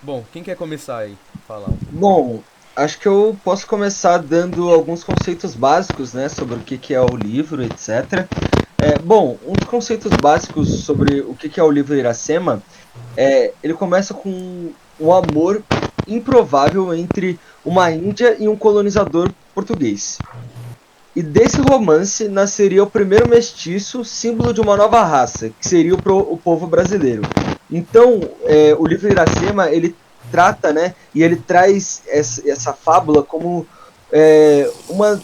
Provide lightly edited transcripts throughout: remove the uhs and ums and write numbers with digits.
Bom, quem quer começar aí? Falar um pouco. Bom, acho que eu posso começar dando alguns conceitos básicos, né, sobre o que é o livro, etc. Bom, um dos conceitos básicos sobre o que é o livro Iracema ele começa com um amor improvável entre uma índia e um colonizador português. E desse romance nasceria o primeiro mestiço, símbolo de uma nova raça, que seria o povo brasileiro. Então, o livro Iracema, ele trata, né, e ele traz essa fábula como uma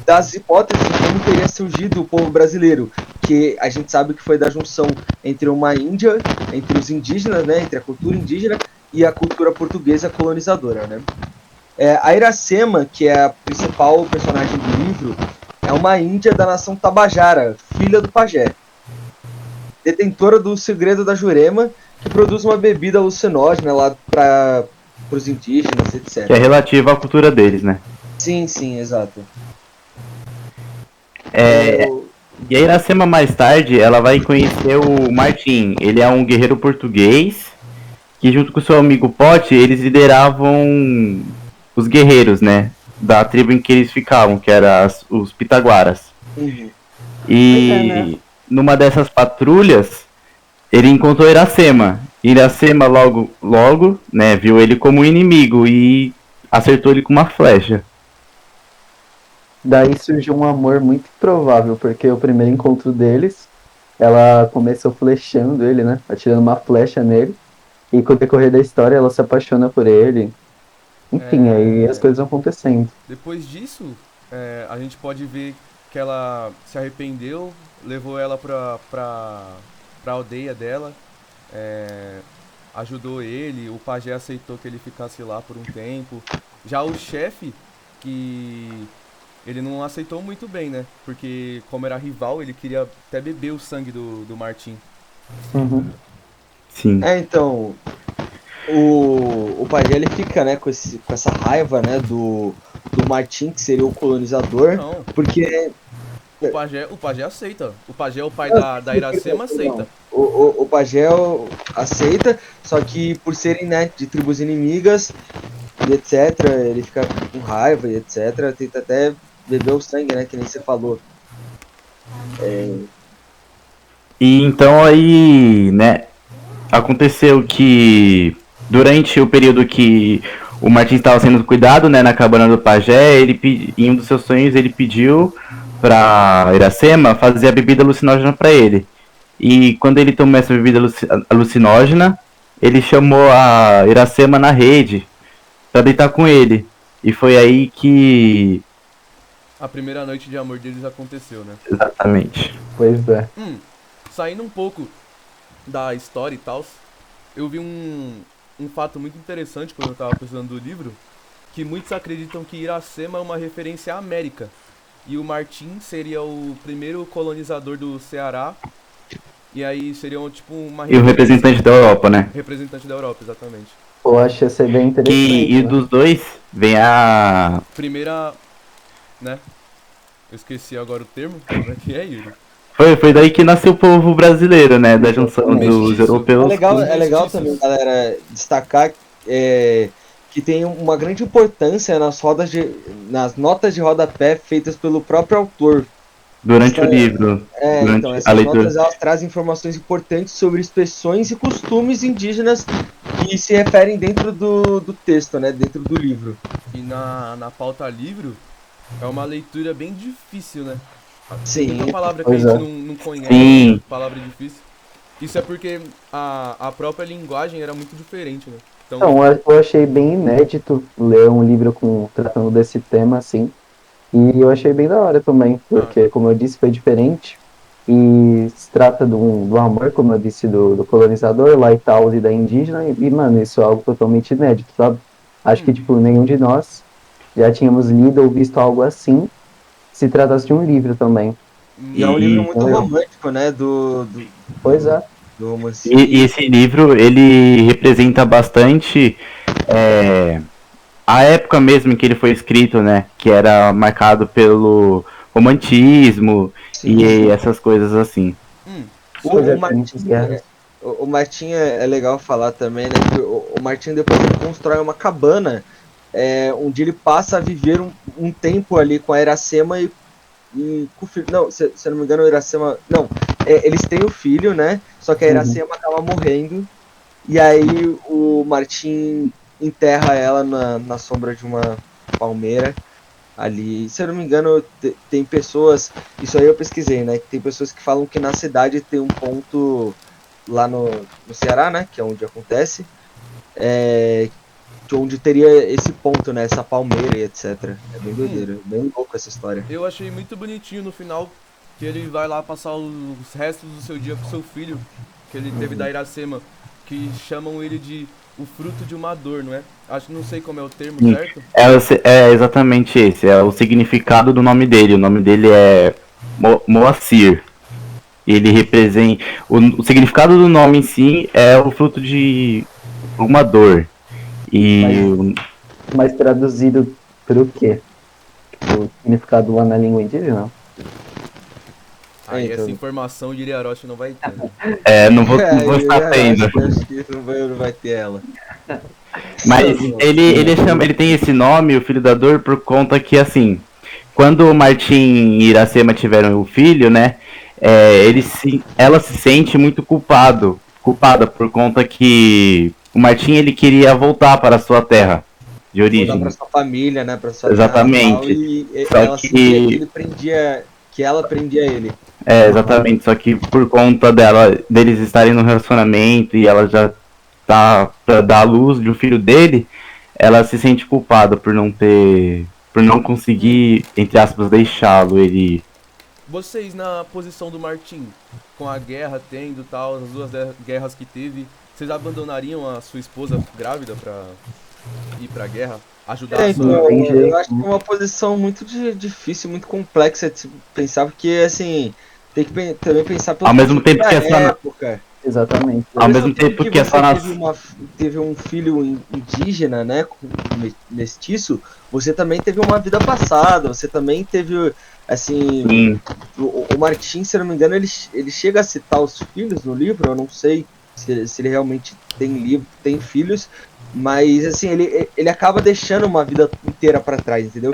das hipóteses de como teria surgido o povo brasileiro, que a gente sabe que foi da junção entre uma Índia, entre os indígenas, né, entre a cultura indígena e a cultura portuguesa colonizadora, né. A Iracema, que é a principal personagem do livro, é uma índia da nação Tabajara, filha do pajé, detentora do segredo da Jurema, que produz uma bebida alucinógena lá para os indígenas, Que é etc. relativa à cultura deles, né? Sim, sim, exato. É, É, e a Iracema, mais tarde, ela vai conhecer o Martim. Ele é um guerreiro português que, junto com seu amigo Pote, eles lideravam os guerreiros, né? Da tribo em que eles ficavam, que era os Pitaguaras. uhum. Pois é, né? E numa dessas patrulhas, ele encontrou Iracema. Iracema logo, né, viu ele como um inimigo e acertou ele com uma flecha. Daí surgiu um amor muito improvável, porque o primeiro encontro deles, ela começou flechando ele, né? Atirando uma flecha nele. E com o decorrer da história, ela se apaixona por ele. Enfim, aí as É, coisas vão acontecendo. depois disso, a gente pode ver que ela se arrependeu, levou ela pra aldeia dela, é, ajudou ele, o pajé aceitou que ele ficasse lá por um tempo. Já o chefe, que ele não aceitou muito bem, né? Porque como era rival, ele queria até beber o sangue do Martin. Uhum. Sim. Então, o pajé ele fica, né, com essa raiva, né, do Martim, que seria o colonizador, Não, porque o pajé aceita. O pajé é o pai da Iracema, não, aceita. o pajé aceita, só que por serem, né, de tribos inimigas e etc, ele fica com raiva e etc, tenta até beber o sangue, né, que nem você falou. E então aí, né, aconteceu que durante o período que o Martins estava sendo cuidado, né, na cabana do pajé, em um dos seus sonhos ele pediu para Iracema fazer a bebida alucinógena para ele. E quando ele tomou essa bebida alucinógena, ele chamou a Iracema na rede para deitar com ele. E foi aí que A primeira noite de amor deles aconteceu, né? exatamente. Pois é. Saindo um pouco da história e tal, eu vi um fato muito interessante quando eu tava pesquisando do livro, que muitos acreditam que Iracema é uma referência à América. E o Martim seria o primeiro colonizador do Ceará. E aí seria tipo uma E o referência. representante da Europa, né? Representante da Europa, exatamente. Eu acho essa bem Que interessante, e né? dos dois vem a Primeira, né? Eu esqueci agora o termo. Como é que é, Yuri? foi daí que nasceu o povo brasileiro, né? Da junção dos Mestiço. europeus com. Os É legal também, mestiços. galera, destacar que tem uma grande importância nas notas de rodapé feitas pelo próprio autor. Durante o livro, Então, durante a essas leitura. notas elas trazem informações importantes sobre expressões e costumes indígenas que se referem dentro do texto, né, dentro do livro. E na pauta livro é uma leitura bem difícil, né? Tem muita Sim, palavra que a Pois gente é. não conhece, Sim, palavra difícil. Isso é porque a própria linguagem era muito diferente, né? Então, Então, eu achei bem inédito ler um livro tratando desse tema, assim. E eu achei bem da hora também, ah, porque, como eu disse, foi diferente. E se trata do amor, como eu disse, do colonizador lá e tal, e da indígena. Mano, isso é algo totalmente inédito, sabe? Acho que, tipo, nenhum de nós já tínhamos lido ou visto algo assim, se tratasse de um livro também. e é um livro e, É muito legal. romântico, né, Pois é. do e romancismo. esse livro ele representa bastante é, a época mesmo em que ele foi escrito, né? Que era marcado pelo romantismo Sim, e sim. essas coisas assim. hum, Pois O é, tem muitas Martin, guerras. O Martin é legal falar também, né? Que o Martin depois ele constrói uma cabana onde ele passa a viver um tempo ali com a Iracema e com o filho. Não, se eu não me engano, o Iracema. Não, eles têm o filho, né? Só que a Iracema acaba morrendo. E aí o Martin enterra ela na sombra de uma palmeira ali. Se eu não me engano, tem pessoas. Isso aí eu pesquisei, né? Tem pessoas que falam que na cidade tem um ponto lá no Ceará, né? Que é onde acontece. De onde teria esse ponto, né? Essa palmeira e etc. É bem doideiro, bem louco essa história. Eu achei muito bonitinho no final que ele vai lá passar os restos do seu dia com seu filho, que ele teve da Iracema, que chamam ele de o fruto de uma dor, não é? Acho que não sei como é o termo, Sim. certo? É exatamente esse, é o significado do nome dele. O nome dele é Moacir. Ele representa. O significado do nome em si é o fruto de uma dor. Mas traduzido pro quê? O significado lá na língua indígena? Aí então. essa informação de Iriaroshi não vai ter, né? Não vou estar tendo. Acho que não vai ter ela. Mas ele tem esse nome, o Filho da Dor, por conta que, assim, quando o Martim e Iracema tiveram o filho, né, ela se sente muito culpada por conta que o Martim, ele queria voltar para a sua terra de origem. Voltar para sua família, né, para sua Exatamente. terra natal, que ela prendia ele. Exatamente, só que por conta deles estarem no relacionamento e ela já tá pra dar a luz de um filho dele, ela se sente culpada por não conseguir, entre aspas, deixá-lo ele. Vocês na posição do Martim, com a guerra tendo tal, as duas guerras que teve, vocês abandonariam a sua esposa grávida pra ir pra guerra? Ajudar a sua... Então, eu acho que é uma posição muito difícil, muito complexa de se pensar, porque assim, tem que também pensar pelo ao mesmo tempo que essa época. Exatamente. Ao mesmo tempo que essa teve um filho indígena, né, mestiço, você também teve uma vida passada, você também teve, assim, o Martim, se eu não me engano, ele chega a citar os filhos no livro, eu não sei se ele realmente tem filhos, mas assim, ele acaba deixando uma vida inteira pra trás, entendeu?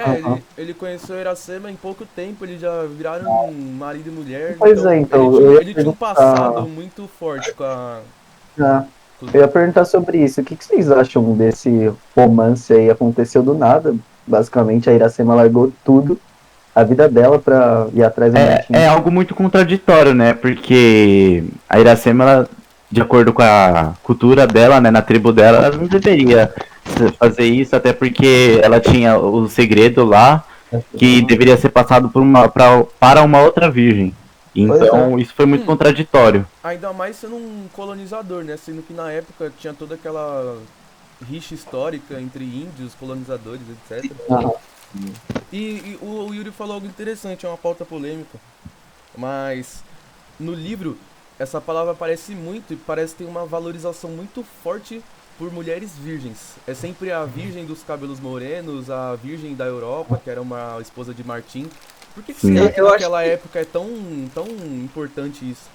Ele conheceu a Iracema em pouco tempo, eles já viraram marido e mulher. Pois então ele tinha um passado muito forte com a... Eu ia perguntar sobre isso. O que vocês acham desse romance aí? Aconteceu do nada. Basicamente, a Iracema largou tudo, a vida dela, pra ir atrás do Martim. É algo muito contraditório, né? Porque a Iracema, ela, de acordo com a cultura dela, né, na tribo dela, ela não deveria fazer isso, até porque ela tinha o segredo lá, que deveria ser passado para uma outra virgem. Então, isso foi muito contraditório. Ainda mais sendo um colonizador, né? Sendo que na época tinha toda aquela rixa histórica entre índios, colonizadores, etc. E o Yuri falou algo interessante, é uma pauta polêmica. Mas no livro, essa palavra aparece muito e parece ter uma valorização muito forte por mulheres virgens. É sempre a virgem dos cabelos morenos, a virgem da Europa, que era uma esposa de Martim. Por que será que naquela época é tão importante isso?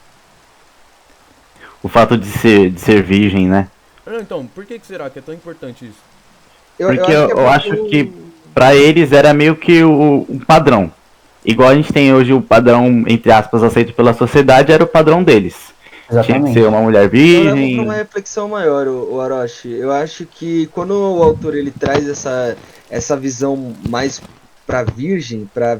O fato de ser virgem, né? Então, por que será que é tão importante isso? Porque eu acho que pra eles era meio que o padrão. Igual a gente tem hoje o padrão, entre aspas, aceito pela sociedade, era o padrão deles. Exatamente. Tinha que ser uma mulher virgem. Eu levo pra uma reflexão maior, o Orochi. Eu acho que quando o autor ele traz essa visão mais pra virgem, pra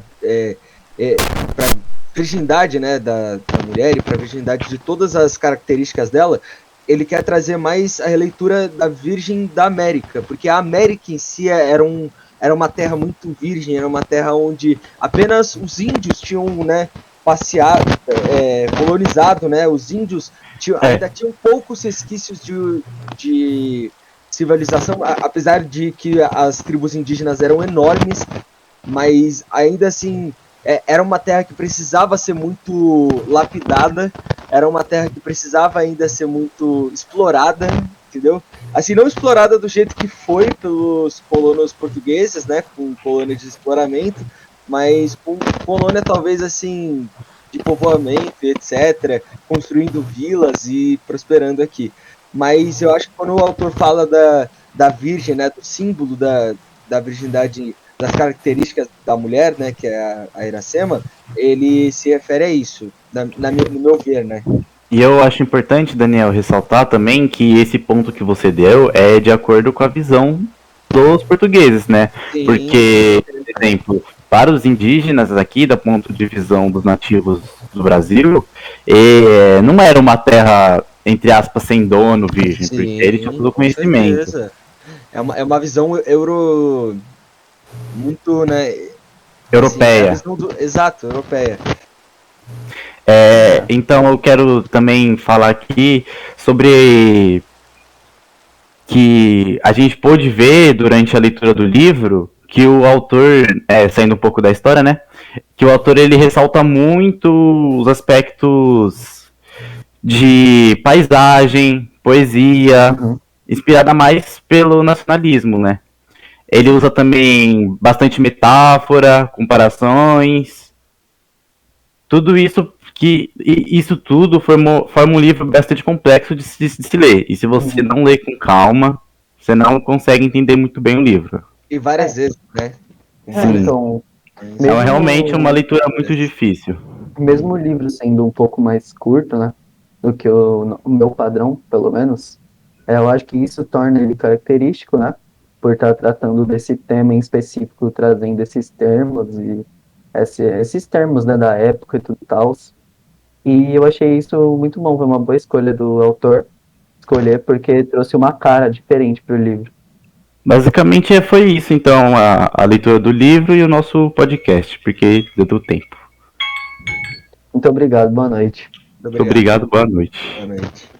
virgindade, né, da mulher e pra virgindade de todas as características dela, ele quer trazer mais a releitura da Virgem da América, porque a América em si era uma terra muito virgem, era uma terra onde apenas os índios tinham, né, passeado, colonizado, né, os índios ainda tinham poucos resquícios de civilização, apesar de que as tribos indígenas eram enormes, mas ainda assim era uma terra que precisava ser muito lapidada, era uma terra que precisava ainda ser muito explorada, entendeu? Assim, não explorada do jeito que foi pelos colonos portugueses, né, com colônia de exploramento, mas com colônia talvez assim, de povoamento, etc., construindo vilas e prosperando aqui. Mas eu acho que quando o autor fala da virgem, né, do símbolo da virgindade, das características da mulher, né, que é a Iracema, ele se refere a isso, no meu ver, né? E eu acho importante, Daniel, ressaltar também que esse ponto que você deu é de acordo com a visão dos portugueses, né? Sim. Porque, por exemplo, para os indígenas aqui, da ponto de visão dos nativos do Brasil, não era uma terra, entre aspas, sem dono, virgem, Sim, porque ele tinha todo o com conhecimento. certeza. É uma visão muito, né? Europeia. Assim, exato, europeia. Então eu quero também falar aqui sobre que a gente pôde ver durante a leitura do livro que o autor, saindo um pouco da história, né? Que o autor ele ressalta muito os aspectos de paisagem, poesia, inspirada mais pelo nacionalismo, né? Ele usa também bastante metáfora, comparações, tudo isso isso tudo forma um livro bastante complexo de se ler. E se você não ler com calma, você não consegue entender muito bem o livro. E várias vezes, né? Sim. Então, É realmente uma leitura muito difícil. mesmo o livro sendo um pouco mais curto, né, do que o meu padrão, pelo menos, eu acho que isso torna ele característico, né, por estar tratando desse tema em específico, trazendo esses termos e esses termos, né, da época e tudo tal. E eu achei isso muito bom, foi uma boa escolha do autor escolher, porque trouxe uma cara diferente para o livro. Basicamente foi isso, então, a leitura do livro e o nosso podcast, porque deu do tempo. Muito obrigado, boa noite. Muito obrigado, boa noite. Boa noite.